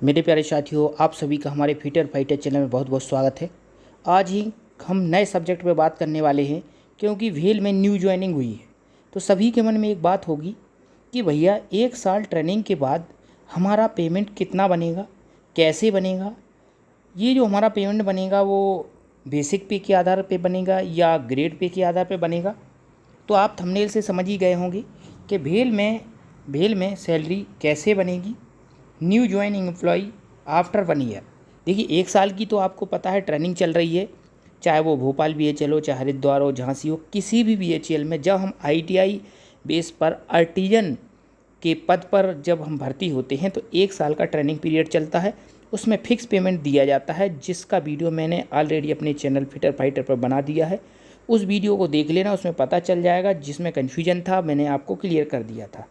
मेरे प्यारे साथियों, आप सभी का हमारे फिटर फाइटर चैनल में बहुत बहुत स्वागत है। आज ही हम नए सब्जेक्ट पे बात करने वाले हैं, क्योंकि व्हील में न्यू ज्वाइनिंग हुई है। तो सभी के मन में एक बात होगी कि भैया 1 साल ट्रेनिंग के बाद हमारा पेमेंट कितना बनेगा, कैसे बनेगा। ये जो हमारा पेमेंट बनेगा वो बेसिक पे के आधार पे बनेगा या ग्रेड पे के आधार पे बनेगा। तो आप थंबनेल से समझ ही गए होंगे कि भेल में सैलरी कैसे बनेगी। New joining employee after 1 year. देखिए 1 साल की तो आपको पता है ट्रेनिंग चल रही है, चाहे वो भोपाल BHL हो, चाहे हरिद्वार हो, झांसी हो, किसी भी BHL में जब हम ITI बेस पर आर्टिजन के पद पर जब हम भर्ती होते हैं तो 1 साल का ट्रेनिंग पीरियड चलता है। उसमें फ़िक्स पेमेंट दिया जाता है, जिसका वीडियो मैंने ऑलरेडी अपने चैनल फिटर फाइटर पर बना दिया है। उस वीडियो को देख लेना, उसमें पता चल जाएगा। जिसमें कन्फ्यूजन था मैंने आपको क्लियर कर दिया था।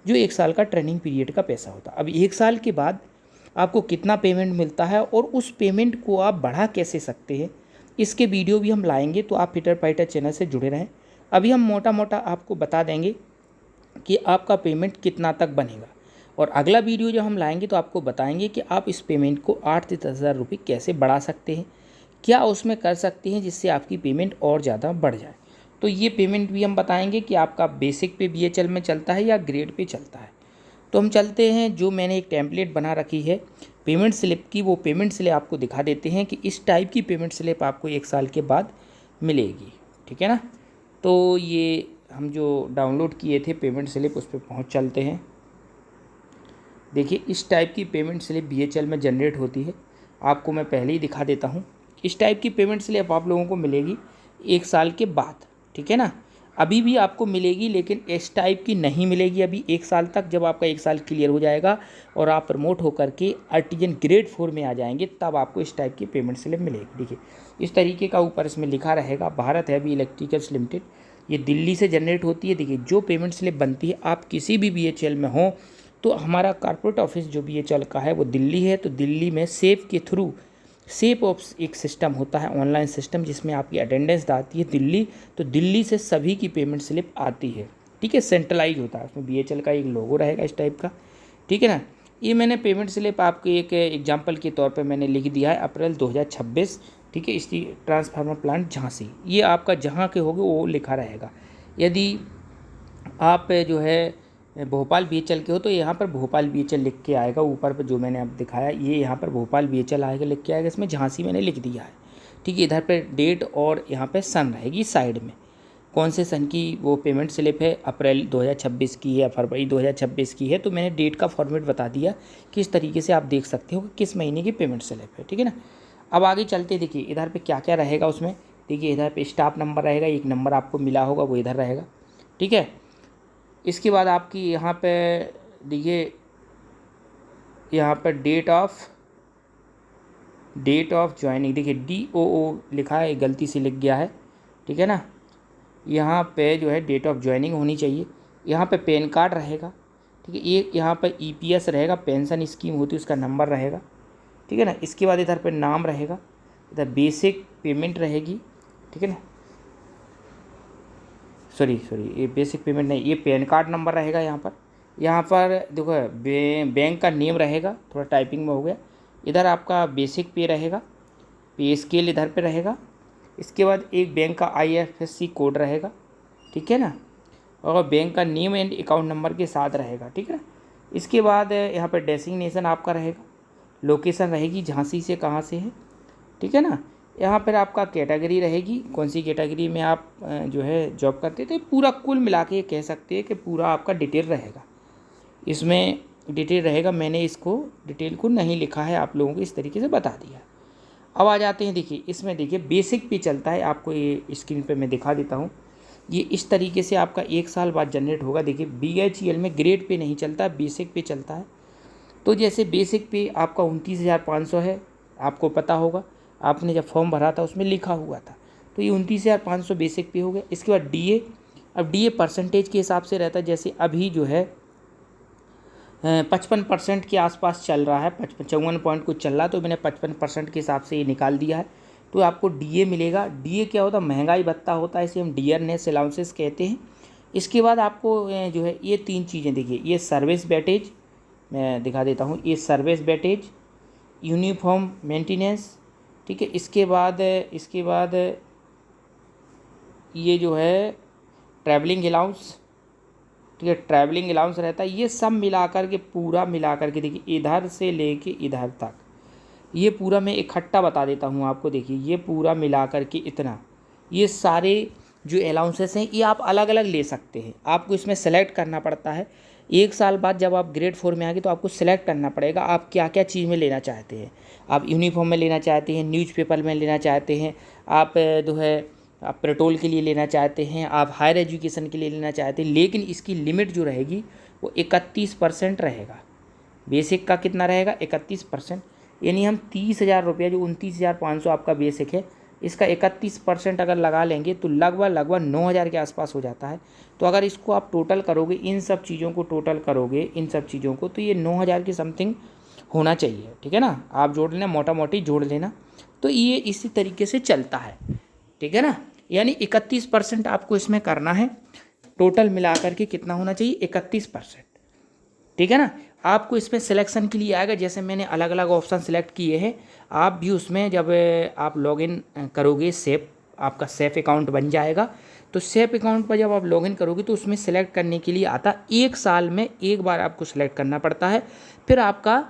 जो 1 साल का ट्रेनिंग पीरियड का पैसा होता है। अब 1 साल के बाद आपको कितना पेमेंट मिलता है और उस पेमेंट को आप बढ़ा कैसे सकते हैं, इसके वीडियो भी हम लाएंगे। तो आप फिटर फाइटर चैनल से जुड़े रहें। अभी हम मोटा मोटा आपको बता देंगे कि आपका पेमेंट कितना तक बनेगा, और अगला वीडियो जो हम लाएंगे तो आपको बताएंगे कि आप इस पेमेंट को 8 से 10 हज़ार रुपये कैसे बढ़ा सकते हैं, क्या उसमें कर सकते हैं जिससे आपकी पेमेंट और ज़्यादा बढ़ जाए। तो ये पेमेंट भी हम बताएंगे कि आपका बेसिक पे BHL में चलता है या ग्रेड पे चलता है। तो हम चलते हैं, जो मैंने एक टेम्पलेट बना रखी है पेमेंट स्लिप की, वो पेमेंट स्लिप आपको दिखा देते हैं कि इस टाइप की पेमेंट स्लिप आपको 1 साल के बाद मिलेगी। ठीक है ना। तो ये हम जो डाउनलोड किए थे पेमेंट स्लिप, उस पर पहुँच चलते हैं। देखिए इस टाइप की पेमेंट स्लिप BHL में जनरेट होती है। आपको मैं पहले ही दिखा देता हूँ। इस टाइप की पेमेंट स्लिप आप लोगों को मिलेगी 1 साल के बाद। ठीक है ना। अभी भी आपको मिलेगी, लेकिन इस टाइप की नहीं मिलेगी अभी 1 साल तक। जब आपका 1 साल क्लियर हो जाएगा और आप प्रमोट होकर के आर्टिजन ग्रेड 4 में आ जाएंगे, तब आपको इस टाइप की पेमेंट स्लिप मिलेगी। देखिए इस तरीके का ऊपर इसमें लिखा रहेगा, भारत हैवी इलेक्ट्रिकल्स लिमिटेड। ये दिल्ली से जनरेट होती है। देखिए जो पेमेंट स्लिप बनती है, आप किसी भी BHL में हो तो हमारा कॉर्पोरेट ऑफिस जो BHL का है वो दिल्ली है। तो दिल्ली में सेफ के थ्रू, सेफ ऑफ एक सिस्टम होता है, ऑनलाइन सिस्टम, जिसमें आपकी अटेंडेंस आती है दिल्ली। तो दिल्ली से सभी की पेमेंट स्लिप आती है। ठीक है, सेंट्रलाइज होता है। उसमें BHL का एक लोगो रहेगा इस टाइप का। ठीक है ना। ये मैंने पेमेंट स्लिप आपके एक एग्जाम्पल के तौर पर मैंने लिख दिया है, अप्रैल 2026। ठीक है, इसकी ट्रांसफार्मर प्लांट झांसी, ये आपका जहाँ के होगे वो लिखा रहेगा। यदि आप जो है भोपाल BHL के हो तो यहाँ पर भोपाल BHL लिख के आएगा। ऊपर पर जो मैंने अब दिखाया, ये यहाँ पर भोपाल BHL आएगा, लिख के आएगा। इसमें झांसी मैंने लिख दिया है। ठीक है, इधर पे डेट और यहाँ पे सन रहेगी साइड में। कौन से सन की वो पेमेंट स्लिप है, अप्रैल 2026 की है, फरवरी 2026 की है। तो मैंने डेट का फॉर्मेट बता दिया, किस तरीके से आप देख सकते हो कि किस महीने की पेमेंट स्लिप है। ठीक है ना। अब आगे चलते, देखिए इधर पे क्या क्या रहेगा उसमें। देखिए इधर पे स्टाफ नंबर रहेगा, एक नंबर आपको मिला होगा वो इधर रहेगा। ठीक है। इसके बाद आपकी यहाँ पे देखिए, यहाँ पर डेट ऑफ ज्वाइनिंग, देखिए DOO लिखा है, गलती से लिख गया है। ठीक है ना। यहाँ पे जो है डेट ऑफ ज्वाइनिंग होनी चाहिए। यहाँ पे पैन कार्ड रहेगा। ठीक है, ये यहाँ पे EPS रहेगा, पेंशन स्कीम होती है उसका नंबर रहेगा। ठीक है ना। इसके बाद इधर पे नाम रहेगा, इधर बेसिक पेमेंट रहेगी। ठीक है ना। सॉरी, ये बेसिक पेमेंट नहीं, ये पैन कार्ड नंबर रहेगा। यहाँ पर देखो बैंक का नेम रहेगा, थोड़ा टाइपिंग में हो गया। इधर आपका बेसिक पे रहेगा, पे स्केल इधर पे रहेगा। इसके बाद एक बैंक का IFSC कोड रहेगा। ठीक है ना। और बैंक का नेम एंड अकाउंट नंबर के साथ रहेगा। ठीक है ना। इसके बाद यहाँ पर डेसिग्नेशन आपका रहेगा, लोकेशन रहेगी झांसी से कहाँ से है। ठीक है ना। यहाँ पर आपका कैटेगरी रहेगी, कौन सी कैटेगरी में आप जो है जॉब करते थे। पूरा कुल मिला के ये कह सकते हैं कि पूरा आपका डिटेल रहेगा, इसमें डिटेल रहेगा। मैंने इसको डिटेल को नहीं लिखा है, आप लोगों को इस तरीके से बता दिया। अब आ जाते हैं, देखिए इसमें देखिए बेसिक पे चलता है। आपको ये स्क्रीन पे मैं दिखा देता हूँ। ये इस तरीके से आपका 1 साल बाद जनरेट होगा। देखिए BHL में ग्रेड पे नहीं चलता, बेसिक पे चलता है। तो जैसे बेसिक पे आपका 29,500 है, आपको पता होगा, आपने जब फॉर्म भरा था उसमें लिखा हुआ था। तो ये 29,500 बेसिक पे हो गया। इसके बाद DA, अब DA परसेंटेज के हिसाब से रहता है। जैसे अभी जो है 55% के आसपास चल रहा है, 55 पॉइंट कुछ चल रहा है, तो मैंने 55% के हिसाब से ये निकाल दिया है। तो आपको DA मिलेगा। DA क्या होता है, महंगाई भत्ता होता है, इसे हम डियरनेस अलाउंसेस कहते हैं। इसके बाद आपको जो है ये 3 चीज़ें, देखिए ये सर्विस वेटेज, मैं दिखा देता हूँ। ये सर्विस वेटेज, यूनिफॉर्म मेंटेनेंस, ठीक है। इसके बाद ये जो है ट्रैवलिंग अलाउंस, ठीक है, ट्रैवलिंग अलाउंस रहता है। ये सब मिलाकर के, पूरा मिलाकर के देखिए इधर से लेके इधर तक, ये पूरा मैं इकट्ठा बता देता हूँ आपको। देखिए ये पूरा मिलाकर के इतना, ये सारे जो अलाउंसेस हैं ये आप अलग अलग ले सकते हैं। आपको इसमें सेलेक्ट करना पड़ता है। 1 साल बाद जब आप ग्रेड 4 में आगे तो आपको सेलेक्ट करना पड़ेगा आप क्या क्या चीज़ में लेना चाहते हैं। आप यूनिफॉर्म में लेना चाहते हैं, न्यूज़पेपर में लेना चाहते हैं, आप जो है आप पेट्रोल के लिए लेना चाहते हैं, आप हायर एजुकेशन के लिए लेना चाहते हैं। लेकिन इसकी लिमिट जो रहेगी वो 31% रहेगा। बेसिक का कितना रहेगा? 31%। यानी हम 30,000 रुपया, जो 29,500 आपका बेसिक है, इसका 31% अगर लगा लेंगे तो लगभग 9,000 के आसपास हो जाता है। तो अगर इसको आप टोटल करोगे, इन सब चीज़ों को टोटल करोगे, इन सब चीज़ों को, तो ये 9,000 के समथिंग होना चाहिए, ठीक है ना। आप जोड़ लेना, मोटा मोटी जोड़ लेना। तो ये इसी तरीके से चलता है, ठीक है ना। यानी 31% आपको इसमें करना है। टोटल मिलाकर के कितना होना चाहिए? 31%, ठीक है ना। आपको इसमें सिलेक्शन के लिए आएगा, जैसे मैंने अलग अलग ऑप्शन सेलेक्ट किए हैं, आप भी उसमें जब आप लॉगिन करोगे, आपका सेफ अकाउंट बन जाएगा। तो सेफ अकाउंट पर जब आप लॉगिन करोगे तो उसमें सेलेक्ट करने के लिए आता, 1 साल में एक बार आपको सेलेक्ट करना पड़ता है। फिर आपका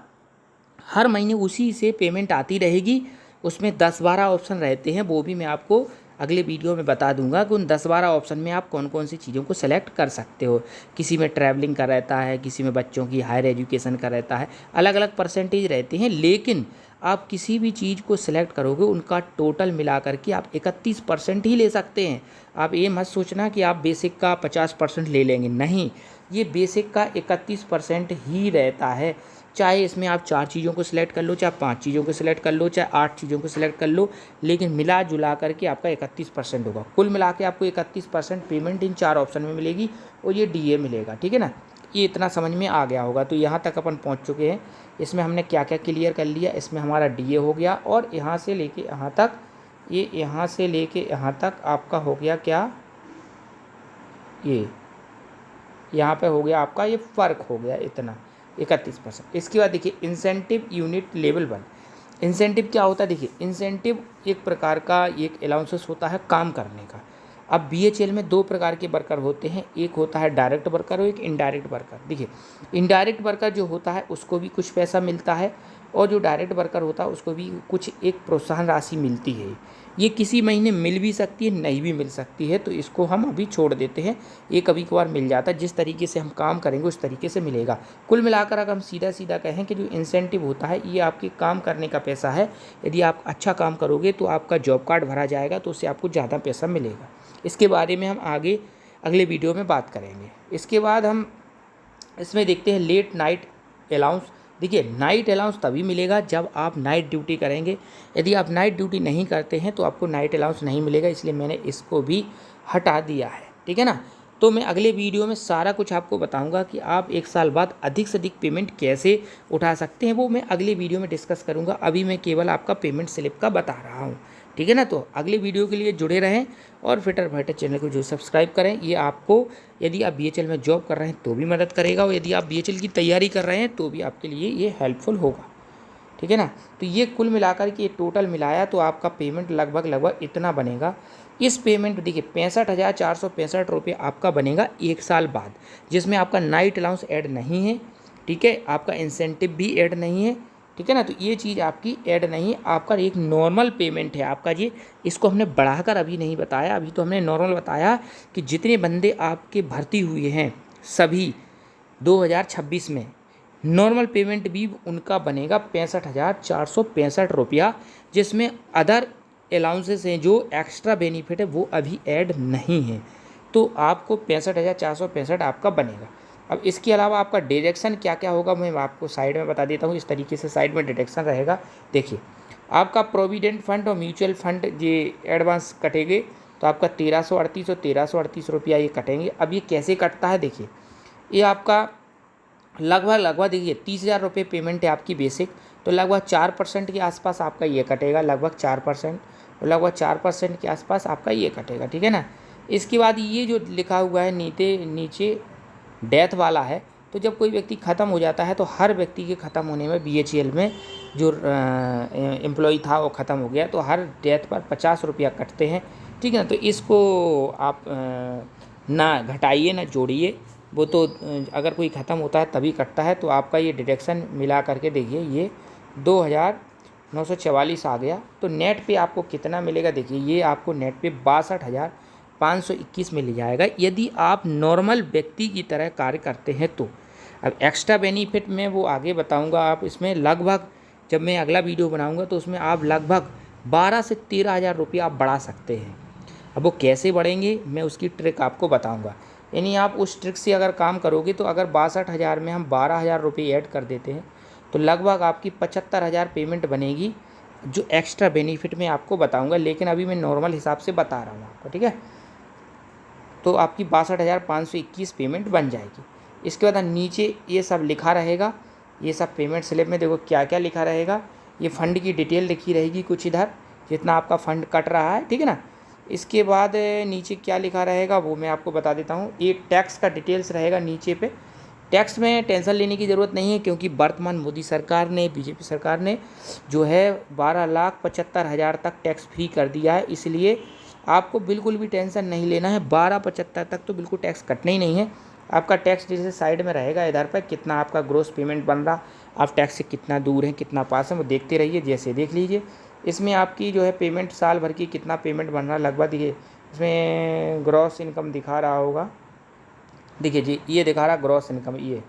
हर महीने उसी से पेमेंट आती रहेगी। उसमें 10-12 ऑप्शन रहते हैं, वो भी मैं आपको अगले वीडियो में बता दूंगा कि उन 10-12 ऑप्शन में आप कौन कौन सी चीज़ों को सेलेक्ट कर सकते हो। किसी में ट्रैवलिंग का रहता है, किसी में बच्चों की हायर एजुकेशन का रहता है, अलग अलग परसेंटेज रहते हैं। लेकिन आप किसी भी चीज़ को सिलेक्ट करोगे उनका टोटल मिला करके आप 31% ही ले सकते हैं। आप ये मत सोचना कि आप बेसिक का 50% ले लेंगे, नहीं, ये बेसिक का 31% ही रहता है। चाहे इसमें आप 4 चीज़ों को सिलेक्ट कर लो, चाहे 5 चीज़ों को सिलेक्ट कर लो, चाहे 8 चीज़ों को सिलेक्ट कर लो, लेकिन मिला जुला करके आपका 31% होगा। कुल मिला के आपको 31% पेमेंट इन 4 ऑप्शन में मिलेगी और ये DA मिलेगा, ठीक है ना। ये इतना समझ में आ गया होगा। तो यहाँ तक अपन पहुँच चुके हैं। इसमें हमने क्या क्या क्लियर कर लिया। इसमें हमारा DA हो गया, और यहाँ से लेके यहाँ तक, ये यहाँ से लेके यहाँ तक आपका हो गया क्या, ये यहाँ पे हो गया आपका, ये फ़र्क हो गया इतना 31%। इसके बाद देखिए इंसेंटिव यूनिट लेवल 1। इंसेंटिव क्या होता है? देखिए इंसेंटिव एक प्रकार का एक अलाउंसेस होता है काम करने का। अब BHL में 2 प्रकार के वर्कर होते हैं, एक होता है डायरेक्ट वर्कर और एक इनडायरेक्ट वर्कर। देखिए इनडायरेक्ट वर्कर जो होता है उसको भी कुछ पैसा मिलता है, और जो डायरेक्ट वर्कर होता है उसको भी कुछ एक प्रोत्साहन राशि मिलती है। ये किसी महीने मिल भी सकती है, नहीं भी मिल सकती है, तो इसको हम अभी छोड़ देते हैं। ये कभी कभार मिल जाता है, जिस तरीके से हम काम करेंगे उस तरीके से मिलेगा। कुल मिलाकर अगर हम सीधा सीधा कहें कि जो इंसेंटिव होता है ये आपके काम करने का पैसा है। यदि आप अच्छा काम करोगे तो आपका जॉब कार्ड भरा जाएगा, तो उससे आपको ज़्यादा पैसा मिलेगा। इसके बारे में हम आगे अगले वीडियो में बात करेंगे। इसके बाद हम इसमें देखते हैं लेट नाइट अलाउंस। देखिए नाइट अलाउंस तभी मिलेगा जब आप नाइट ड्यूटी करेंगे। यदि आप नाइट ड्यूटी नहीं करते हैं तो आपको नाइट अलाउंस नहीं मिलेगा, इसलिए मैंने इसको भी हटा दिया है, ठीक है ना। तो मैं अगले वीडियो में सारा कुछ आपको बताऊंगा कि आप 1 साल बाद अधिक से अधिक पेमेंट कैसे उठा सकते हैं, वो मैं अगले वीडियो में डिस्कस करूंगा। अभी मैं केवल आपका पेमेंट स्लिप का बता रहा हूँ, ठीक है ना। तो अगले वीडियो के लिए जुड़े रहें और फिटर फाइटर चैनल को जो सब्सक्राइब करें। ये आपको यदि आप BHL में जॉब कर रहे हैं तो भी मदद करेगा, और यदि आप BHL की तैयारी कर रहे हैं तो भी आपके लिए ये हेल्पफुल होगा, ठीक है ना। तो ये कुल मिलाकर के टोटल मिलाया तो आपका पेमेंट लगभग इतना बनेगा। इस पेमेंट देखिए 65,465 रुपये आपका बनेगा 1 साल बाद, जिसमें आपका नाइट अलाउंस ऐड नहीं है, ठीक है, आपका इंसेंटिव भी ऐड नहीं है, ठीक है ना। तो ये चीज़ आपकी ऐड नहीं है, आपका एक नॉर्मल पेमेंट है आपका ये। इसको हमने बढ़ाकर अभी नहीं बताया, अभी तो हमने नॉर्मल बताया कि जितने बंदे आपके भर्ती हुए हैं सभी 2026 में, नॉर्मल पेमेंट भी उनका बनेगा 65,465 रुपया, जिसमें अदर अलाउंसेस हैं जो एक्स्ट्रा बेनिफिट है वो अभी ऐड नहीं है। तो आपको 65,465 आपका बनेगा। अब इसके अलावा आपका डिडक्शन क्या क्या होगा मैं आपको साइड में बता देता हूँ। इस तरीके से साइड में डिडक्शन रहेगा। देखिए आपका प्रोविडेंट फंड और म्यूचुअल फंड ये एडवांस कटेंगे, तो आपका 1,338 और 1,338 रुपया ये कटेंगे। अब ये कैसे कटता है? देखिए ये आपका लगभग देखिए 30,000 रुपये पेमेंट है आपकी बेसिक, तो लगभग 4% के आसपास आपका ये कटेगा, लगभग 4%, और लगभग 4% के आसपास आपका ये कटेगा, ठीक है ना। इसके बाद ये जो लिखा हुआ है नीचे डेथ वाला है, तो जब कोई व्यक्ति ख़त्म हो जाता है तो हर व्यक्ति के ख़त्म होने में BHEL में जो एम्प्लॉय था वो ख़त्म हो गया तो हर डेथ पर 50 रुपया कटते हैं, ठीक है ना। तो इसको आप ना घटाइए ना जोड़िए, वो तो अगर कोई ख़त्म होता है तभी कटता है। तो आपका ये डिडक्शन मिला करके देखिए ये 2944 आ गया। तो नेट पे आपको कितना मिलेगा देखिए, ये आपको नेट पे 62,521 मिल जाएगा यदि आप नॉर्मल व्यक्ति की तरह कार्य करते हैं तो। अब एक्स्ट्रा बेनिफिट में वो आगे बताऊंगा, आप इसमें लगभग जब मैं अगला वीडियो बनाऊंगा तो उसमें आप लगभग 12 से 13 हज़ार रुपये आप बढ़ा सकते हैं। अब वो कैसे बढ़ेंगे मैं उसकी ट्रिक आपको बताऊंगा। यानी आप उस ट्रिक से अगर काम करोगे तो अगर 62,000 में हम 12,000 रुपये ऐड कर देते हैं तो लगभग आपकी 75,000 पेमेंट बनेगी, जो एक्स्ट्रा बेनिफिट में आपको बताऊंगा। लेकिन अभी मैं नॉर्मल हिसाब से बता रहा हूँ आपको, ठीक है। तो आपकी 62,521 पेमेंट बन जाएगी। इसके बाद नीचे ये सब लिखा रहेगा, ये सब पेमेंट स्लिप में देखो क्या क्या लिखा रहेगा। ये फ़ंड की डिटेल लिखी रहेगी कुछ इधर, जितना आपका फ़ंड कट रहा है, ठीक है ना। इसके बाद नीचे क्या लिखा रहेगा वो मैं आपको बता देता हूँ। ये टैक्स का डिटेल्स रहेगा नीचे पे। टैक्स में टेंशन लेने की ज़रूरत नहीं है क्योंकि वर्तमान मोदी सरकार ने, BJP सरकार ने जो है 12,75,000 तक टैक्स फ्री कर दिया है, इसलिए आपको बिल्कुल भी टेंशन नहीं लेना है। 12,75 तक तो बिल्कुल टैक्स कटना ही नहीं है। आपका टैक्स जैसे साइड में रहेगा इधर पर कितना आपका ग्रोस पेमेंट बन रहा, आप टैक्स से कितना दूर हैं कितना पास हैं वो देखते रहिए। जैसे देख लीजिए इसमें आपकी जो है पेमेंट साल भर की कितना पेमेंट बन रहा है लगभग। देखिए इसमें ग्रॉस इनकम दिखा रहा होगा, देखिए जी ये दिखा रहा ग्रॉस इनकम, ये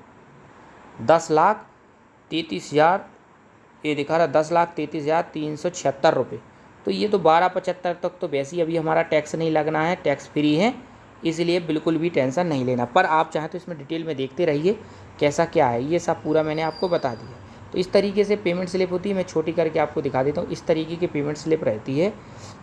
10,33,000 ये दिखा रहा 10,33,376 रुपये। तो ये तो 12,75 तक तो वैसे ही अभी हमारा टैक्स नहीं लगना है, टैक्स फ्री है, इसलिए बिल्कुल भी टेंशन नहीं लेना। पर आप चाहें तो इसमें डिटेल में देखते रहिए कैसा क्या है, ये सब पूरा मैंने आपको बता दिया। तो इस तरीके से पेमेंट स्लिप होती है, मैं छोटी करके आपको दिखा देता हूँ। इस तरीके की पेमेंट स्लिप रहती है।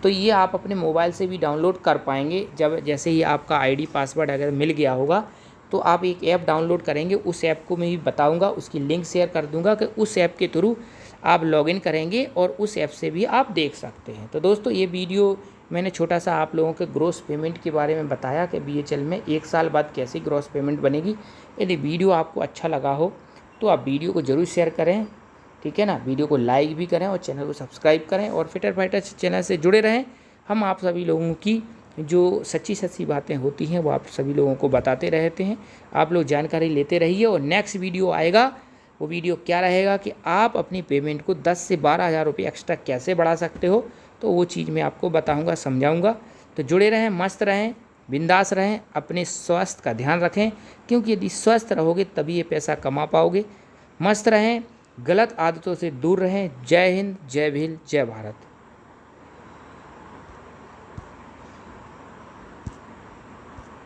तो ये आप अपने मोबाइल से भी डाउनलोड कर पाएंगे। जब जैसे ही आपका ID पासवर्ड अगर मिल गया होगा तो आप एक ऐप डाउनलोड करेंगे, उस ऐप को मैं भी बताऊँगा, उसकी लिंक शेयर कर दूँगा कि उस ऐप के थ्रू आप लॉगिन करेंगे और उस ऐप से भी आप देख सकते हैं। तो दोस्तों ये वीडियो मैंने छोटा सा आप लोगों के ग्रॉस पेमेंट के बारे में बताया कि BHEL में 1 साल बाद कैसी ग्रॉस पेमेंट बनेगी। यदि वीडियो आपको अच्छा लगा हो तो आप वीडियो को ज़रूर शेयर करें, ठीक है ना। वीडियो को लाइक भी करें और चैनल को सब्सक्राइब करें और फिटर फाइटर चैनल से जुड़े रहें। हम आप सभी लोगों की जो सच्ची बातें होती हैं वो आप सभी लोगों को बताते रहते हैं। आप लोग जानकारी लेते रहिए और नेक्स्ट वीडियो आएगा, वो वीडियो क्या रहेगा कि आप अपनी पेमेंट को 10 से 12,000 रुपये एक्स्ट्रा कैसे बढ़ा सकते हो, तो वो चीज़ मैं आपको बताऊंगा, समझाऊंगा। तो जुड़े रहें, मस्त रहें, बिंदास रहें, अपने स्वास्थ्य का ध्यान रखें क्योंकि यदि स्वस्थ रहोगे तभी ये पैसा कमा पाओगे। मस्त रहें, गलत आदतों से दूर रहें। जय हिंद, जय भील, जय भारत।